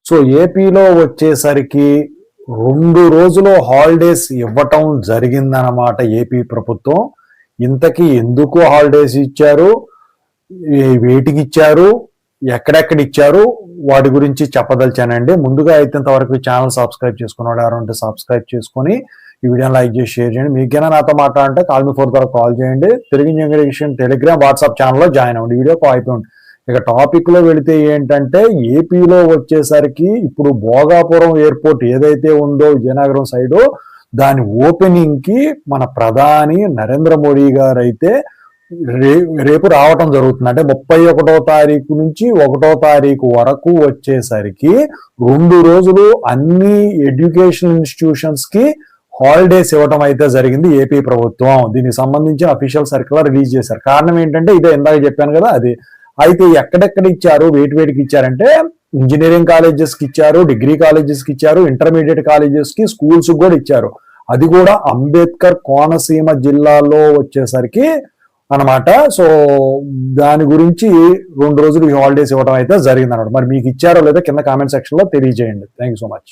So ఏపీలో వచ్చేసరికి 2 రోజులు హాలిడేస్ ఇవ్వటం జరిగిందన్నమాట ఏపీ ప్రభుత్వం. ఇంతకీ ఎందుకు హాలిడేస్ ఇచ్చారు, వేటికి ఇచ్చారు, ఎక్కడెక్కడ ఇచ్చారు, వాటి గురించి చెప్పదలిచానండి. ముందుగా అయితే ఇంతవరకు ఛానల్ సబ్స్క్రైబ్ చేసుకున్నాడు ఎవరంటే సబ్స్క్రైబ్ చేసుకొని ఈ వీడియోని లైక్ చేసి షేర్ చేయండి. మీకైనా నాతో మాట్లాడంటే కాల్ మీ 4 ద్వారా కాల్ చేయండి. తెలుగు ఇంజనీరింగ్ టెలిగ్రామ్ వాట్సాప్ ఛానల్లో జాయిన్ అవ్వండి. వీడియో అయిపోయింది. ఇక టాపిక్ లో వెళితే ఏంటంటే ఏపీలో వచ్చేసరికి ఇప్పుడు భోగాపురం ఎయిర్పోర్ట్ ఏదైతే ఉందో విజయనగరం సైడ్, దాని ఓపెనింగ్ కి మన ప్రధాని నరేంద్ర మోడీ గారు అయితే రేపు రావటం జరుగుతుంది. అంటే 31వ తారీఖు నుంచి 1వ తారీఖు వరకు వచ్చేసరికి 2 రోజులు అన్ని ఎడ్యుకేషన్ ఇన్స్టిట్యూషన్స్ కి హాలిడేస్ ఇవ్వటం అయితే జరిగింది ఏపీ ప్రభుత్వం. దీనికి సంబంధించిన అఫీషియల్ సర్క్యులర్ రిలీజ్ చేశారు. కారణం ఏంటంటే ఇదే ఇందాక చెప్పాను కదా, అది అయితే ఎక్కడెక్కడ ఇచ్చారు, వేటికి ఇచ్చారంటే ఇంజనీరింగ్ కాలేజెస్ కి ఇచ్చారు, డిగ్రీ కాలేజెస్ కి ఇచ్చారు, ఇంటర్మీడియట్ కాలేజెస్ కి, స్కూల్స్ కూడా ఇచ్చారు. అది కూడా అంబేద్కర్ కోనసీమ జిల్లాలో వచ్చేసరికి అన్నమాట. సో దాని గురించి 2 రోజులు హాలిడేస్ ఇవ్వడం అయితే జరిగింది అన్నమాట. మరి మీకు ఇచ్చారో లేదో కింద కామెంట్ సెక్షన్ లో తెలియజేయండి. Thank you so much.